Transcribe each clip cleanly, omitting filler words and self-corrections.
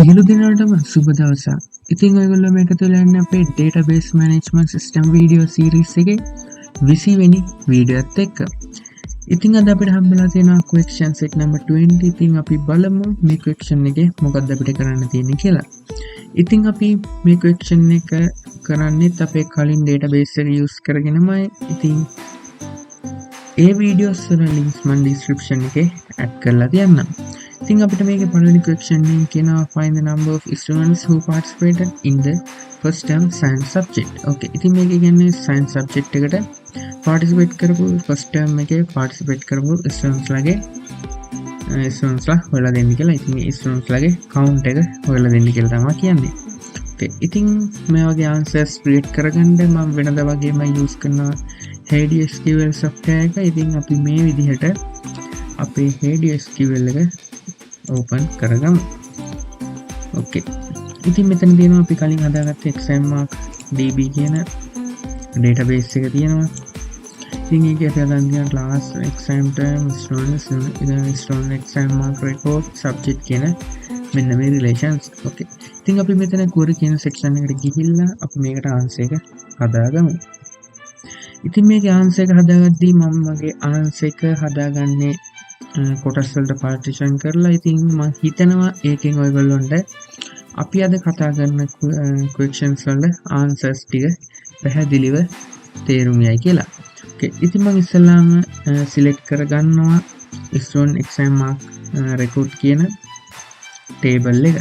සියලු දෙනාටම සුබ දවසක්. ඉතින් ඔයගොල්ලෝ මේක තුල යන්නේ අපේ database management system video series එකේ 20 වෙනි වීඩියෝත් එක්ක. ඉතින් අද අපිට හම්බෙලා තියෙනවා question set number 20. ඉතින් අපි බලමු මේ question එකේ මොකක්ද අපිට කරන්න තියෙන්නේ කියලා. ඉතින් අපි මේ question එක කරන්නේත් අපේ කලින් database එක use කරගෙනමයි. ඉතින් ඒ videos වල links මම description එකේ add කරලා තියන්නම්. ඉතින් අපිට මේකේ පළවෙනි question එකෙන් කියනවා find the number of students who participated in the first term science subject. Okay. ඉතින් මේක කියන්නේ science subject එකට participate කරපු first term එකේ participate කරපු students ලාගේ students ලා හොයලා දෙන්න කියලා. ඉතින් මේ students ලාගේ count එක හොයලා දෙන්න කියලා තමයි කියන්නේ. Okay. ඉතින් මේ වගේ answers create කරගන්න මම වෙනදා වගේම use කරනවා HDSQL software එක. ඉතින් අපි මේ විදිහට අපේ HDSQL එක open කරගමු. Okay. ඉතින් මෙතන තියෙනවා අපි කලින් හදාගත්ත exam mark db කියන database එක තියෙනවා. ඉතින් ඒකේ අපි හදන්න තියෙන class exam term student exam mark record subject කියන මෙන්න මේ relations. Okay. ඉතින් අපි මෙතන query කියන section එකට ගිහිල්ලා අපි මේකට answer එක හදාගමු. ඉතින් මේකේ answer එක හදාගද්දී මම මගේ answer එක හදාගන්නේ කොටස් වලට පාර්ටිෂන් කරලා. ඉතින් මම හිතනවා ඒකෙන් ඔයගොල්ලොන්ට අපි අද කතා කරන questions වල answers ටික පැහැදිලිව තේරුම් යයි කියලා. Okay. ඉතින් මම ඉස්සෙල්ලාම select කරගන්නවා student exam mark record කියන table එක.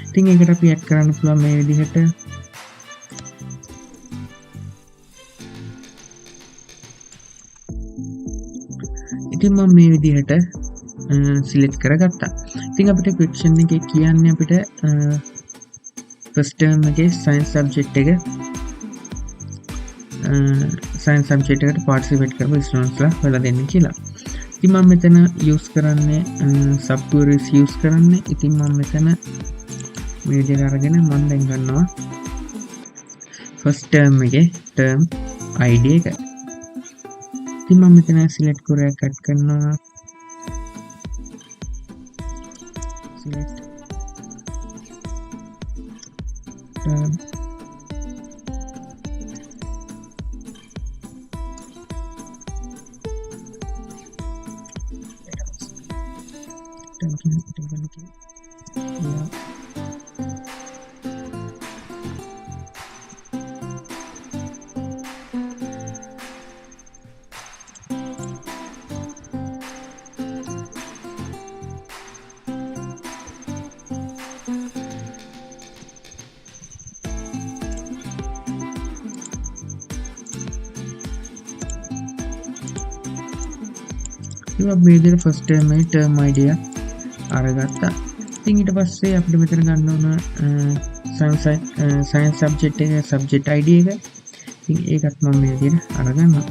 ඉතින් ඒකට අපි add කරන්න පුළුවන් මේ විදිහට ඉතින් මම මේ විදිහට select කරගත්තා. ඉතින් අපිට question එකේ කියන්නේ අපිට first term එකේ science subject එකට participate කරපු students ලා හොයලා දෙන්න කියලා. ඉතින් මම මෙතන use කරන්නේ sub queries use කරන්නේ. ඉතින් මම මෙතන මේ විදිහට අරගෙන මම දැන් ගන්නවා first term එකේ term id එක. ඉතින් මම මෙතන select query එකක් add කරනවා. select term මේ විදිහට first term එකේ term id එක අරගත්තා. ඉතින් ඊට පස්සේ අපිට මෙතන ගන්න ඕන science subject එකේ subject id එක. ඉතින් ඒකත් මම මේ විදිහට අරගන්නවා.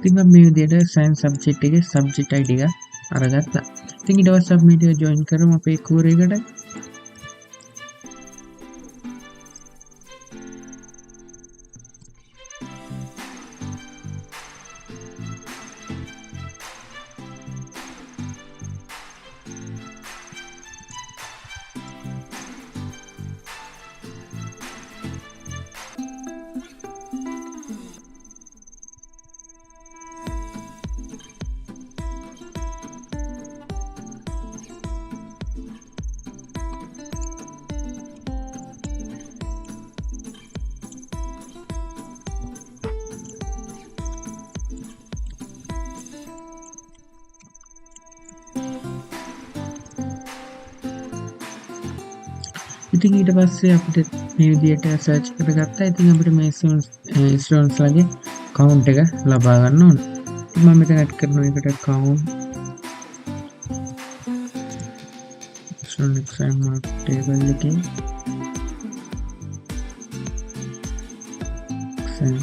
ඉතින් මේ විදිහට science subject එකේ subject id එක අරගත්තා. ඉතින් ඊට පස්සේ අපි මේක join කරමු අපේ query එකට. ඉතින් ඊට පස්සේ අපිට මේ විදිහට search කරගත්තා. ඉතින් අපිට මේ students ලාගේ count එක ලබා ගන්න ඕන. ඉතින් මම මෙතන add කරනවා එකට count student exam mark table එකේ exam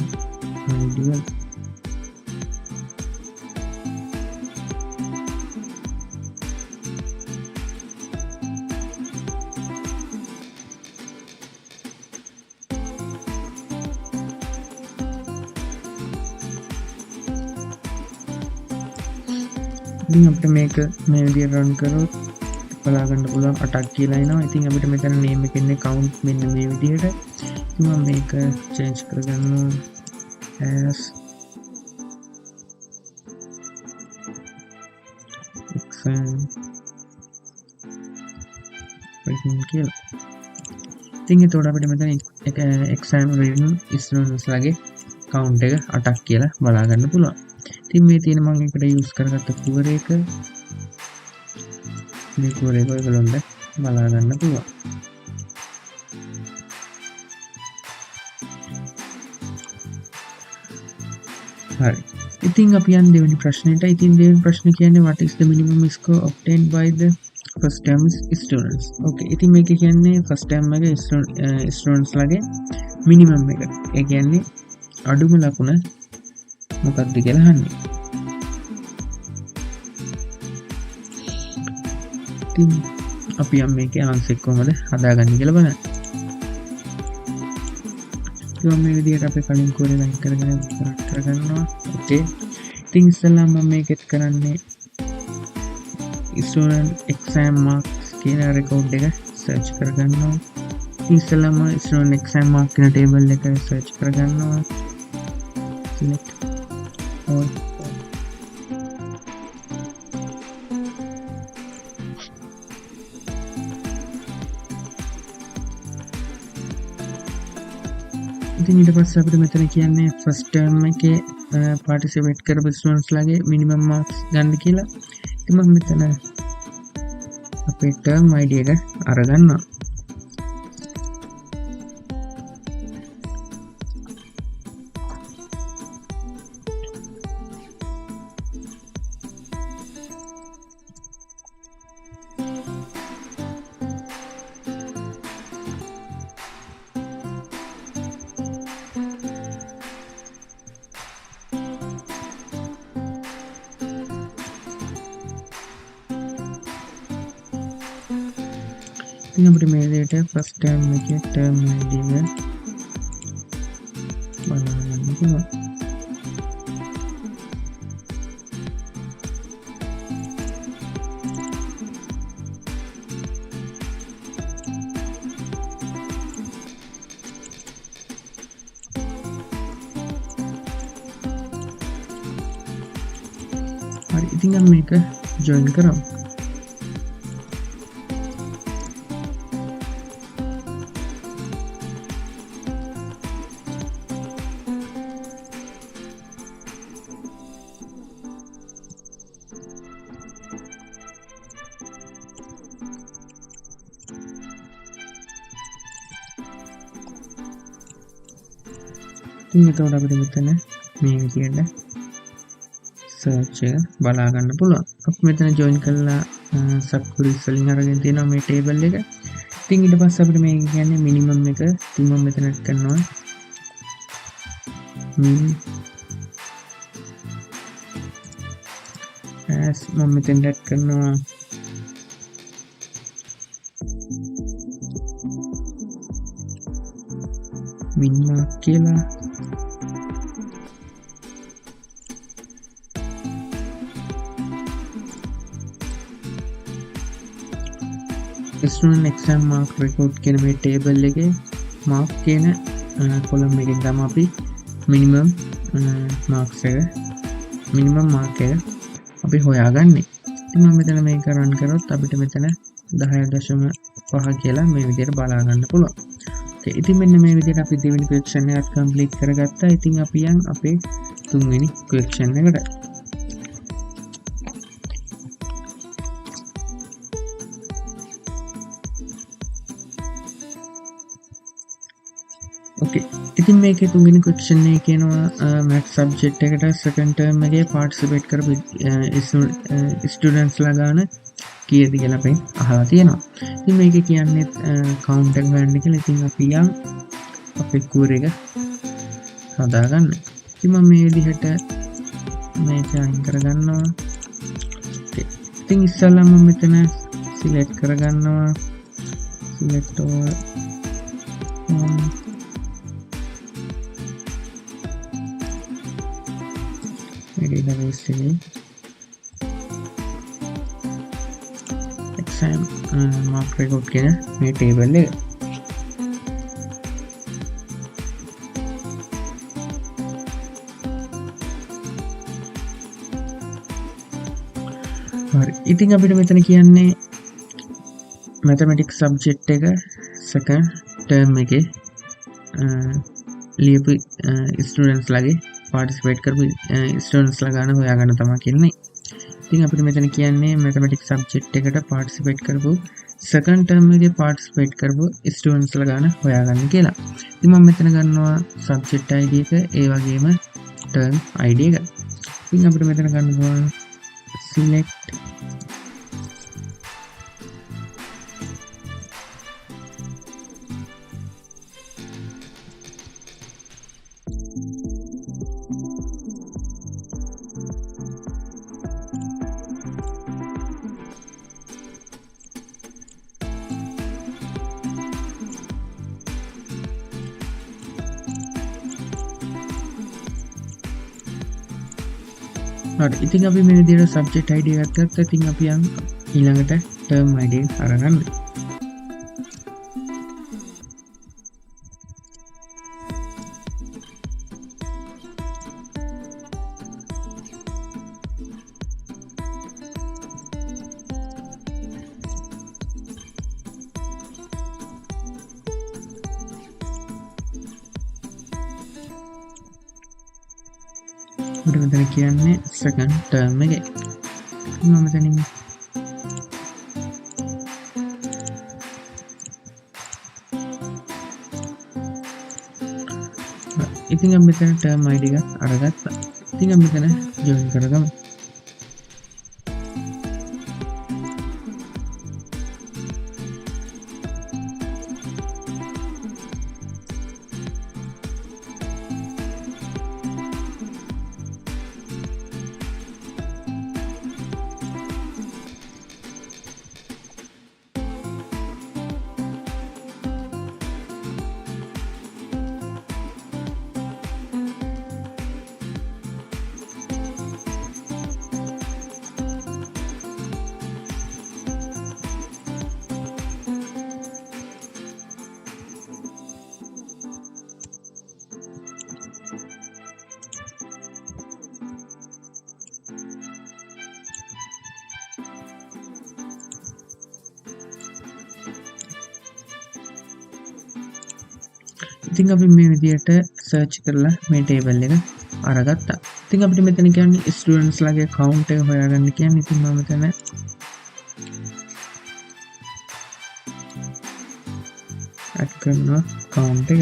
ideal ඉතින් අපිට මේක මේ විදිහට රන් කරොත් බලා ගන්න පුළුවන් අටක් කියලා එනවා. ඉතින් අපිට මෙතන name එකේ ඉන්නේ count මෙන්න මේ විදිහට. ඉතින් මම මේක change කරගන්නවා as exam written කියලා. ඉතින් එතකොට අපිට මෙතන exam written students ලගේ count එක 8ක් කියලා බලා ගන්න පුළුවන්. ඉතින් මේ තියෙන මම එකට use කරගත්ත කුවර එක මේ කුවර එක ඔයගොල්ලන්ට බලා ගන්න පුළුවන්. හරි. ඉතින් අපි යන්නේ දෙවෙනි ප්‍රශ්නෙට. ඉතින් දෙවෙනි ප්‍රශ්නේ කියන්නේ what is the minimum score obtained by the first term students. Okay. ඉතින් මේක කියන්නේ first term එකේ students ලගේ minimum එක. ඒ කියන්නේ අඩුම ලකුණ මොකක්ද කියලා අහන්නේ. ඉතින් අපි යම් මේකේ ආන්සර් කොහමද හදාගන්නේ කියලා බලන්න. ඉතින් මේ විදිහට අපි කලින් කෝඩේ ලයින් කරගෙන කරගන්නවා. ඕකේ. ඉතින් ඉස්සෙල්ලා මම මේකෙත් කරන්නේ student exam marks කියන රෙකෝඩ් එක සර්ච් කරගන්නවා. ඉස්සෙල්ලාම student exam mark කියන ටේබල් එක සර්ච් කරගන්නවා. select all. ඉතින් ඊට පස්සේ අපිට මෙතන කියන්නේ first term එකේ participate කරපු students ලගේ minimum marks ගන්න කියලා. ඉතින් මම මෙතන අපේ term ID එක අරගන්නවා. ඉතින් අපිට මේ විදිහට first term එකේ term ID එක බලන්න පුළුවන්. හරි. ඉතින් අපි මේක join කරමු. ඉතින් එතකොට අපිට මෙතන මේ විදිහට search එක බලා ගන්න පුළුවන්. අපි මෙතන join කරලා subqueries වලින් අරගෙන තියෙනවා මේ table එක. ඉතින් ඊට පස්සේ අපිට මේක කියන්නේ minimum එක. ඉතින් මම මෙතන add කරනවා min as මම මෙතන add කරනවා min mark කියලා. student exam mark record කියන මේ table එකේ mark කියන column එකෙන් තමයි අපි minimum marks එක minimum mark එක අපි හොයාගන්නේ. ඉතින් මම මෙතන මේක run කරොත් අපිට මෙතන 10.5 කියලා මේ විදිහට බලා ගන්න පුළුවන්. ඕකේ. ඉතින් මෙන්න මේ විදිහට අපි දෙවෙනි question එකත් complete කරගත්තා. ඉතින් අපි යන් අපේ තුන්වෙනි question එකට. Okay. ඉතින් මේකේ තුන්වෙනි question එකේ කියනවා math subject එකට second term එකේ participate කරපු students ලා ගන්න කීයද කියලා අපි අහලා තියෙනවා. ඉතින් මේකේ කියන්නේ count එක හොයන්න කියලා. ඉතින් අපි යම් අපේ කුවර එක හදාගන්න. ඉතින් මම මේ විදිහට මේක අයින් කරගන්නවා. Okay. ඉතින් ඉස්සෙල්ලා මම මෙතන select කරගන්නවා select all database එකේ exam mark record කියන මේ table එක. හරි. ඉතින් අපිට මෙතන කියන්නේ mathematics subject එක second term එකේ ලියපු ස්ටුඩන්ට්ස් ලගේ participate කරපු ස්ටුඩන්ට්ස් ලා ගන්න හොයාගන්න තමයි කියන්නේ. ඉතින් අපිට මෙතන කියන්නේ mathematics subject එකට participate කරපු second term එකේ participate කරපු ස්ටුඩන්ට්ස් ලා ගන්න හොයාගන්න කියලා. ඉතින් මම මෙතන ගන්නවා subject ID එක ඒ වගේම term ID එක. ඉතින් අපිට මෙතන ගන්න පුළුවන් select හරි. ඉතින් අපි මේ විදිහට subject ID එකක් ගත්තා. ඉතින් අපි යන් ඊළඟට term ID එක අරගන්න. අපිට මෙතන කියන්නේ second term එකේ. මම මෙතනින් ඉතින් අපි මෙතන term ID එක අරගත්තා. ඉතින් අපි මෙතන join කරගමු. ඉතින් අපි මේ විදිහට search කරලා මේ table එක අරගත්තා. ඉතින් අපිට මෙතන කියන්නේ students ලාගේ count එක හොයාගන්න කියන්නේ. ඉතින් මම මෙතන add කරනවා count එක.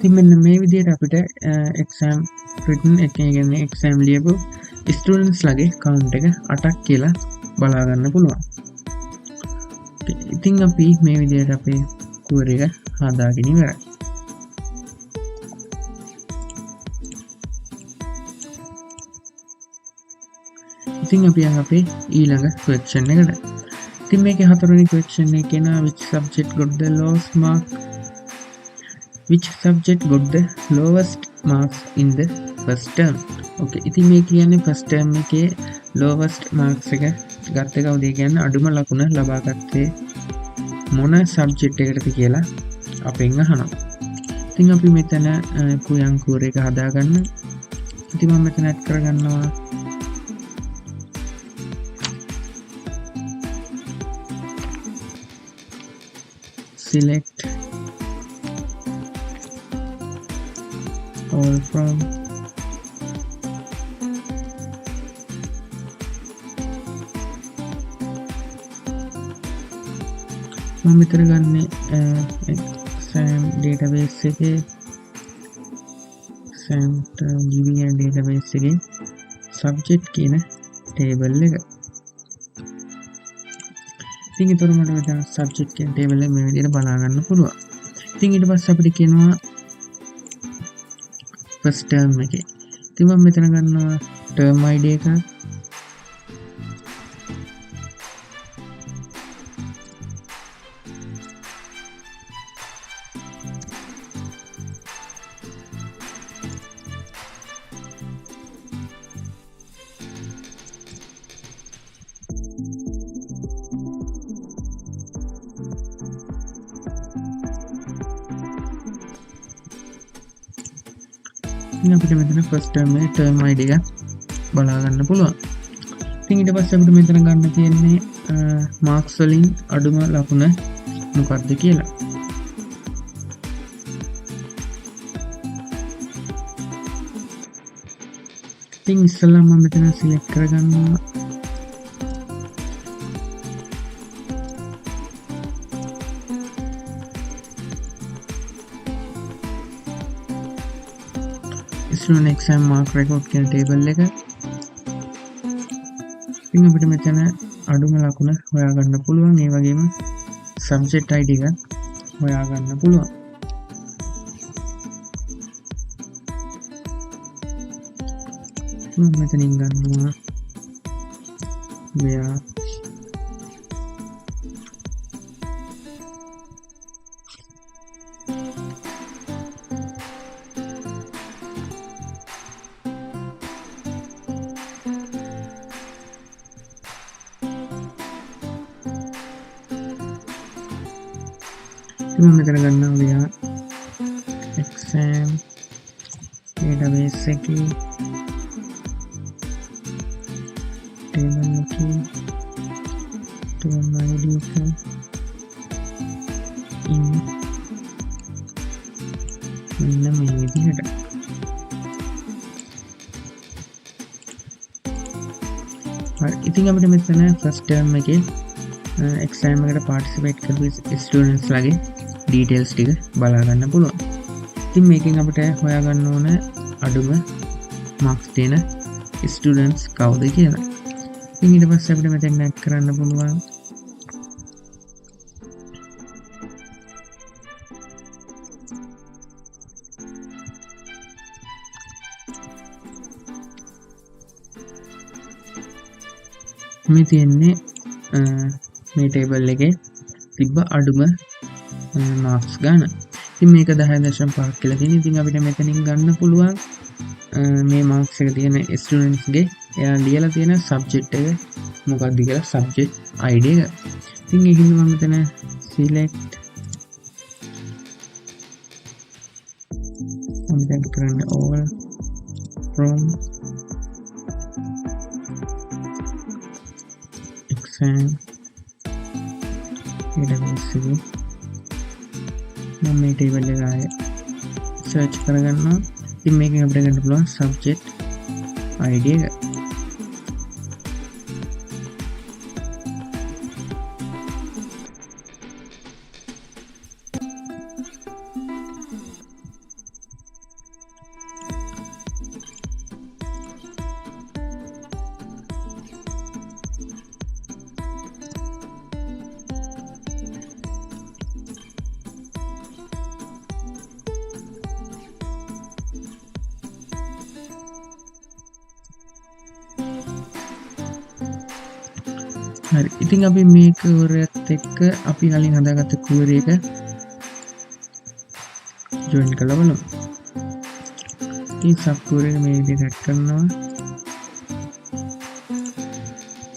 ඉතින් මෙන්න මේ විදිහට අපිට exam written එකේ කියන්නේ exam ලියපු students ලාගේ count එක 8ක් කියලා බලා ගන්න පුළුවන්. ඉතින් අපි මේ විදිහට අපේ query එක හදාගෙන ඉවරයි. ඉතින් අපි යන් අපේ ඊළඟ question එකට. ඉතින් මේකේ හතරවෙනි question එකේ කියන which subject got the lowest mark which subject got the lowest marks in the first term. Okay, ඉතින් මේ කියන්නේ first term එකේ lowest marks එක ගත්ත කවුද කියන්නේ අඩුම ලකුණ ලබා ගත්තේ මොන subject එකකටද කියලා අපෙන් අහනවා. ඉතින් අපි මෙතන කුයන් කෝර එක හදාගන්න. ඉතින් මම මෙතන add කරගන්නවා select all from මම මෙතන ගන්නේ exam database එකේ exam GVN database එකේ subject කියන table එක. ඉතින් ඒතර මට මෙතන subject කියන table එක මේ විදිහට බලා ගන්න පුළුවන්. ඉතින් ඊට පස්සේ අපිට කියනවා ෆස්ට් ටර්ම් එකේ. ඉතින් මම මෙතන ගන්නවා ටර්ම් ID එක. අපිට මෙතන ෆස්ට් ටර්ම් එකේ ටර්ම් ID එක බලා ගන්න පුළුවන්. ඉතින් ඊට පස්සේ අපිට මෙතන ගන්න තියෙන්නේ මාක්ස් වලින් අඩුම ලකුණ මොකක්ද කියලා. ඉතින් ඉස්සෙල්ලා මම මෙතන සිලෙක්ට් කරගන්නවා student exam mark record කියන ටේබල් එක. ඉතින් අපිට මෙතන අඩුම ලකුණ හොයාගන්න පුළුවන්. ඒ වගේම subject ID එක හොයාගන්න පුළුවන්. මම මෙතනින් ගන්නවා මෙයා මෙතන ගන්නවා මෙයා exam database එකේ table එකේ term ID එක මෙන්න මේ විදිහට. හරි. ඉතින් අපිට මෙතන ෆස්ට් ටර්ම් එකේ එක්සෑම් එකට පාර්ටිසිපේට් කරපු ස්ටුඩන්ට්ස් ලගේ ඩීටේල්ස් ටික බලා ගන්න පුළුවන්. ඉතින් මේකෙන් අපිට හොයාගන්න ඕන අඩුම මාක්ස් තියෙන ස්ටුඩන්ට්ස් කවුද කියලා. ඉතින් ඊට පස්සේ අපිට මෙතෙන් ඇඩ් කරන්න පුළුවන් මේ තියෙන්නේ මේ ටේබල් එකේ තිබ්බ අඩුම මාක්ස් ගන්න. ඉතින් මේක 10.5 කියලා තියෙනවා. ඉතින් අපිට මෙතනින් ගන්න පුළුවන් මේ මාක්ස් එක තියෙන ස්ටුඩන්ට්ස් ගේ එයා ලියලා තියෙන සබ්ජෙක්ට් එක මොකක්ද කියලා සබ්ජෙක්ට් ID එක. ඉතින් ඒකින් මම මෙතන select මම දැන් කරන්නේ all from exam database එකේ මම මේ ටේබල් එක ආයේ සර්ච් කරගන්නවා. ඉතින් මේකෙන් අපිට ගන්න පුළුවන් subject ID එක. හරි. ඉතින් අපි මේ කවරයත් එක්ක අපි කලින් හදාගත්ත query එක join කරලා බලමු. ඉතින් sub query එක මේ විදිහට add කරනවා.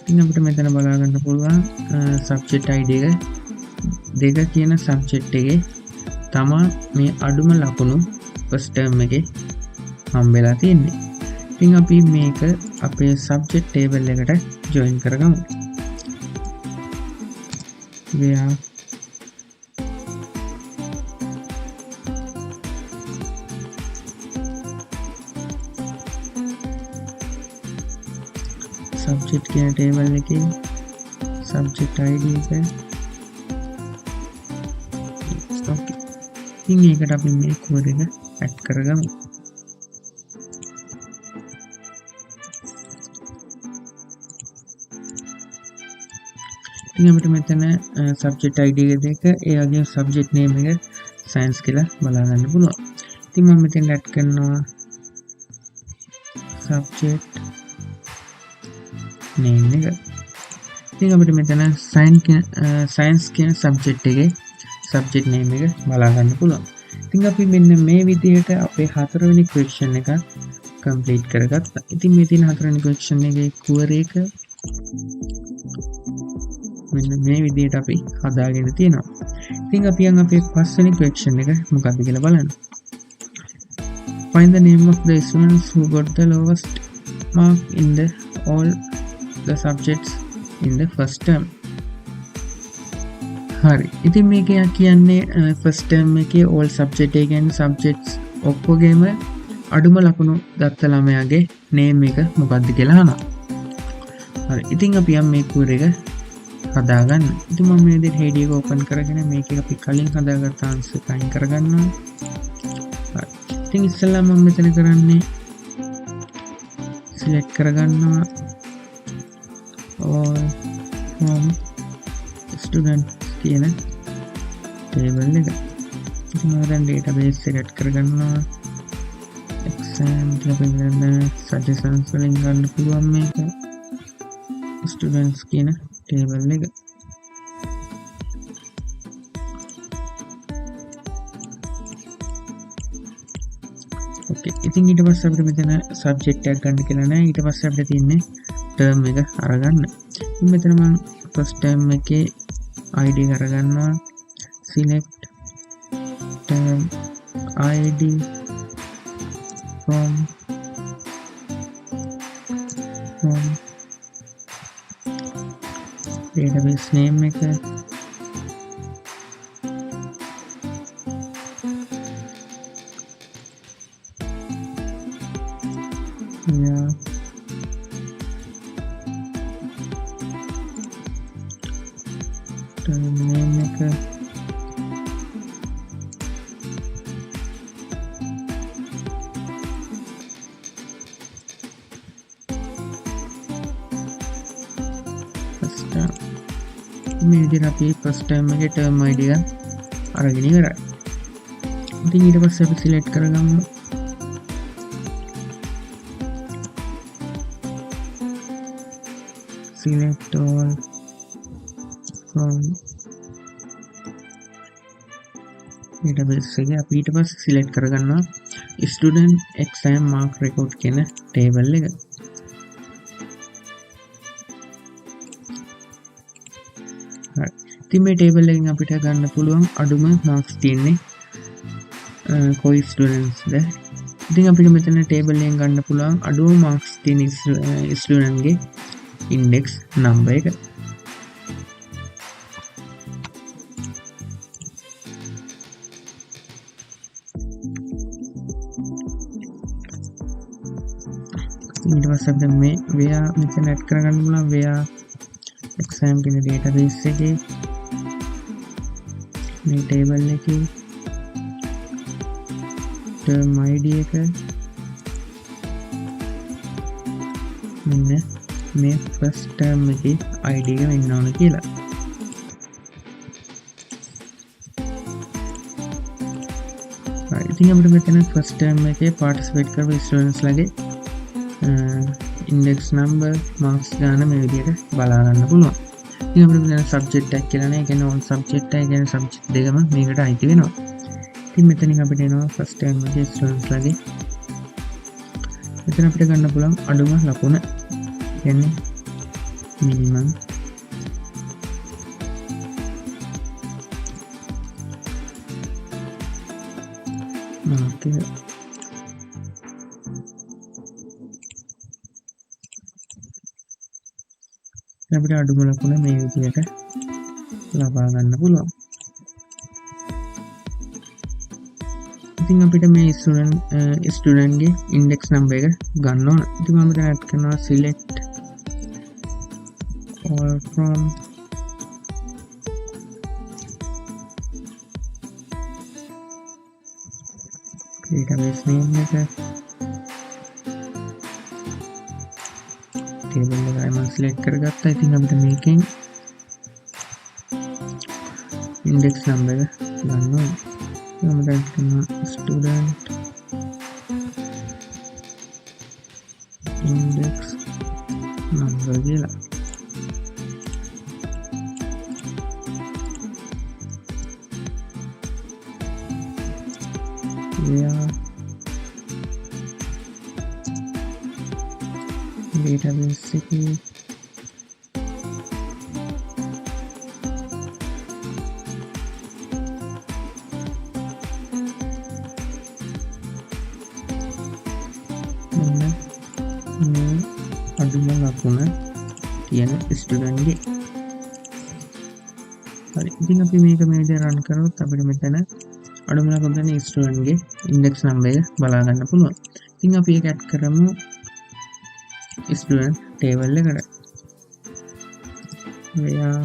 ඉතින් අපිට මෙතන බලා ගන්න පුළුවන් subject ID එක දෙක කියන subject එකේ තමා මේ අඩුම ලකුණු first term එකේ හම්බෙලා තියෙන්නේ. ඉතින් අපි මේක අපේ subject table එකට join කරගමු. where subject කියන table එකේ subject ID එක okay. ඉතින් ඒකට අපි මේ code එක add කරගමු. ඉතින් අපිට මෙතන subject ID එක දෙක ඒ වගේම subject name එක science කියලා බලා ගන්න පුළුවන්. ඉතින් මම මෙතෙන් ඇඩ් කරනවා subject name එක. ඉතින් අපිට මෙතන science කියන subject එකේ subject name එක බලා ගන්න පුළුවන්. ඉතින් අපි මෙන්න මේ විදිහට අපේ හතරවෙනි question එක complete කරගත්තා. ඉතින් මේ තියෙන හතරවෙනි question එකේ query එක මෙන්න මේ විදිහට අපි හදාගෙන තියෙනවා. ඉතින් අපි යන් අපේ පස්වෙනි question එක මොකක්ද කියලා බලන්න. Find the name of the students who got the lowest mark in all the subjects in the first term. හරි. ඉතින් මේක කියන්නේ first term එකේ all subject එක කියන්නේ subjects ඔක්කොගෙම අඩුම ලකුණු ගත්ත ළමයාගේ name එක මොකක්ද කියලා අහනවා. හරි. ඉතින් අපි යම් මේ query එක හදාගන්න. ඉතින් මම මේ විදිහට header එක open කරගෙන මේක අපි කලින් හදාගත්ත answer එක අයින් කරගන්නවා. හරි. ඉතින් ඉස්සෙල්ලා මම මෙතන කරන්නේ select කරගන්නවා all from student කියන table එක. ඉතින් මම දැන් database එක add කරගන්නවා. exam කියලා බලන්න suggestions වලින් ගන්න පුළුවන් මේක. students කියන table එක. okay. ඉතින් ඊට පස්සේ අපිට මෙතන subject එකක් ගන්න කියලා නෑ. ඊට පස්සේ අපිට තියෙන්නේ term එක අරගන්න. ඉතින් මෙතන මම first term එකේ id කරගන්නවා. select term id from database name එක term name එක මේ විදිහට අපි first term එකේ term id එක අරගෙන ඉවරයි. ඉතින් ඊට පස්සේ අපි select කරගමු select all from database එකේ අපි ඊට පස්සේ select කරගන්නවා student exam mark record කියන table එක. ඉතින් මේ table එකෙන් අපිට ගන්න පුළුවන් අඩුම marks තියෙන්නේ කොයි ස්ටුඩන්ට්ස්ද. ඉතින් අපිට මෙතන table එකෙන් ගන්න පුළුවන් අඩුම marks තියෙන ස්ටුඩන්ට් ගේ index number එක. ඊට පස්සේ අපිට මේ where මෙතන add කරගන්න පුළුවන් where exam කියන database එකේ මේ table එකේ term id එක මෙන්න මේ first term එකේ id එක වෙන්න ඕන කියලා. හරි. ඉතින් අපිට මෙතන first term එකේ participate කරපු students ලගේ index number marks ගන්න මේ විදිහට බලා ගන්න පුළුවන්. ඉතින් අපිට මෙතන subject tag කියලා නෑ. ඒ කියන්නේ all subject tag කියන්නේ subject දෙකම මේකට අයිති වෙනවා. ඉතින් මෙතනින් අපිට එනවා first term එකේ students ලගේ මෙතන අපිට ගන්න පුළුවන් අඩුම ලකුණ කියන්නේ minimum mark එක. අපිට අඩුම ලකුණ මේ විදිහට ලබා ගන්න පුළුවන්. ඉතින් අපිට මේ ස්ටුඩන්ට් ගේ index number එක ගන්න ඕන. ඉතින් මම දැන් add කරනවා select all from database name එක table එක මම select කරගත්තා. ඉතින් අපිට මේකෙන් index number එක ගන්න ඕනේ. මම දැන් කරනවා ස්ටුඩන්ට් ඉන්ඩෙක්ස් නම්බර් කියලා. where database එකේ මේ අඩුම ලකුණ තියෙන ස්ටුඩන්ට් ගේ. හරි, ඉතින් අපි මේක මේ විදිහට රන් කරොත් අපිට මෙතන අඩුම ලකුණ තියෙන ස්ටුඩන්ට් ගේ ඉන්ඩෙක්ස් නම්බර් එක බලා ගන්න පුළුවන්. ඉතින් අපි ඒක ඇඩ් කරමු ස්ටුඩන්ට් ටේබල් එකට. where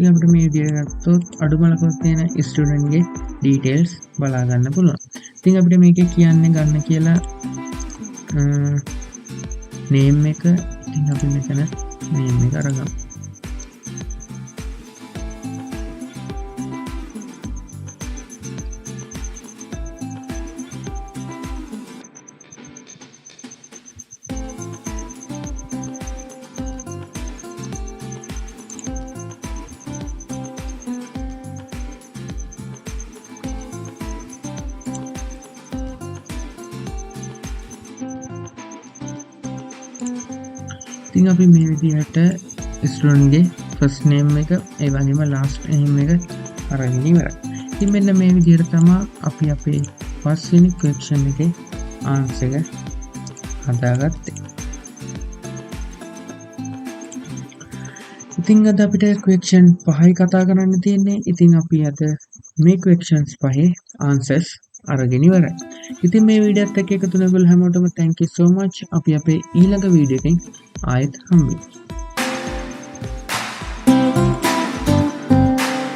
අපිට මේ විදිහට ගත්තොත් අඩුම ලකුණු තියෙන ස්ටුඩන්ට් ගේ ඩීටේල්ස් බලා ගන්න පුළුවන්. ඉතින් අපිට මේකේ කියන්නේ ගන්න කියලා නේම් එක. ඉතින් අපි මෙතන නේම් එක අරගමු. ඉතින් අපි මේ විදිහට ස්ටුඩන්ට් ගේ ෆස්ට් නේම් එක ඒ වගේම ලාස්ට් නේම් එක අරගෙන ඉවරයි. ඉතින් මෙන්න මේ විදිහට තමයි අපි අපේ පස්වෙනි ක්වෙස්චන් එකේ ආන්සර් එක හදාගත්තේ. ඉතින් අද අපිට ක්වෙස්චන් 5යි කතා කරන්න තියෙන්නේ. ඉතින් අපි අද මේ ක්වෙස්චන්ස් 5 ආන්සර්ස් අරගෙන ඉවරයි. ඉතින් මේ වීඩියෝත් එක්ක එකතු වෙන ඔයගොල්ලෝ හැමෝටම thank you so much. අපි අපේ ඊළඟ වීඩියෝ එකෙන් ආයෙත් හම්බෙමු.